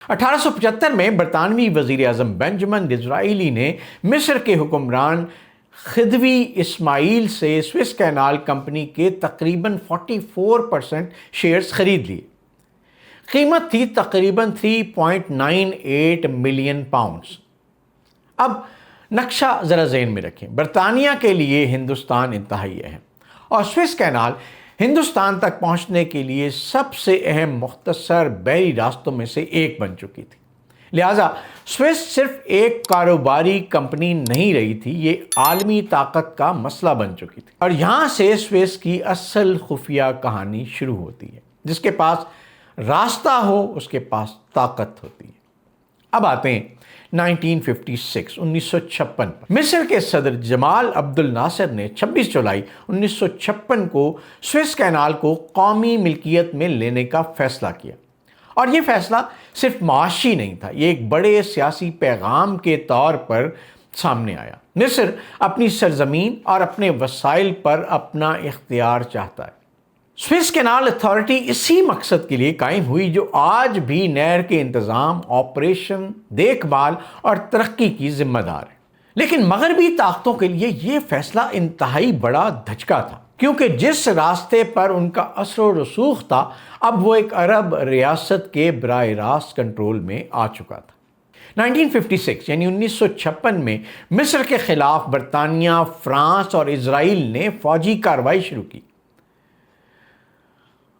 1875 میں برطانوی وزیر اعظم بنجمن ڈزرائیلی نے مصر کے حکمران خدیوی اسماعیل سے سوئس کینال کمپنی کے تقریباً 44% شیئرز خرید لیے۔ قیمت تھی تقریباً 3.98 ملین پاؤنڈز۔ اب نقشہ ذرا ذہن میں رکھیں۔ برطانیہ کے لیے ہندوستان انتہائی اہم، اور سوئس کینال ہندوستان تک پہنچنے کے لیے سب سے اہم مختصر بحری راستوں میں سے ایک بن چکی تھی۔ لہٰذا سوئس صرف ایک کاروباری کمپنی نہیں رہی تھی، یہ عالمی طاقت کا مسئلہ بن چکی تھی۔ اور یہاں سے سوئس کی اصل خفیہ کہانی شروع ہوتی ہے۔ جس کے پاس راستہ ہو اس کے پاس طاقت ہوتی ہے۔ اب آتے ہیں 1956 پر۔ مصر کے صدر جمال عبد الناصر نے 26 جولائی 1956 کو سوئس کینال کو قومی ملکیت میں لینے کا فیصلہ کیا، اور یہ فیصلہ صرف معاشی نہیں تھا، یہ ایک بڑے سیاسی پیغام کے طور پر سامنے آیا۔ مصر اپنی سرزمین اور اپنے وسائل پر اپنا اختیار چاہتا ہے۔ سوئس کینال اتھارٹی اسی مقصد کے لیے قائم ہوئی جو آج بھی نہر کے انتظام، آپریشن، دیکھ بھال اور ترقی کی ذمہ دار ہے۔ لیکن مغربی طاقتوں کے لیے یہ فیصلہ انتہائی بڑا دھچکا تھا، کیونکہ جس راستے پر ان کا اثر و رسوخ تھا اب وہ ایک عرب ریاست کے براہ راست کنٹرول میں آ چکا تھا۔ 1956 یعنی 1956 میں مصر کے خلاف برطانیہ، فرانس اور اسرائیل نے فوجی کارروائی شروع کی،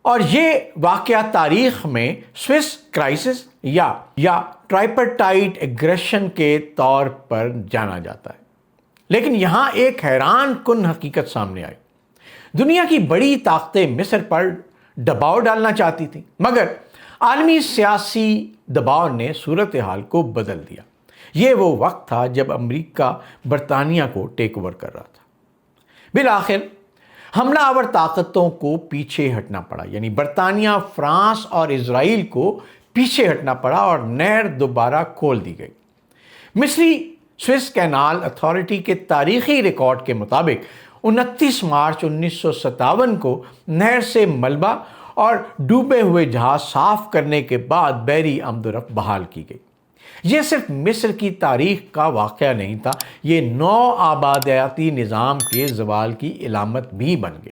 اور یہ واقعہ تاریخ میں سوئس کرائسس یا ٹرائپرٹائٹ ایگریشن کے طور پر جانا جاتا ہے۔ لیکن یہاں ایک حیران کن حقیقت سامنے آئی۔ دنیا کی بڑی طاقتیں مصر پر دباؤ ڈالنا چاہتی تھیں، مگر عالمی سیاسی دباؤ نے صورتحال کو بدل دیا۔ یہ وہ وقت تھا جب امریکہ برطانیہ کو ٹیک اوور کر رہا تھا۔ بالآخر حملہ آور طاقتوں کو پیچھے ہٹنا پڑا، یعنی برطانیہ، فرانس اور اسرائیل کو پیچھے ہٹنا پڑا، اور نہر دوبارہ کھول دی گئی۔ مصری سوئس کینال اتھارٹی کے تاریخی ریکارڈ کے مطابق 29 مارچ 1957 کو نہر سے ملبہ اور ڈوبے ہوئے جہاز صاف کرنے کے بعد بحری آمد و رفت بحال کی گئی۔ یہ صرف مصر کی تاریخ کا واقعہ نہیں تھا، یہ نو آبادیاتی نظام کے زوال کی علامت بھی بن گیا۔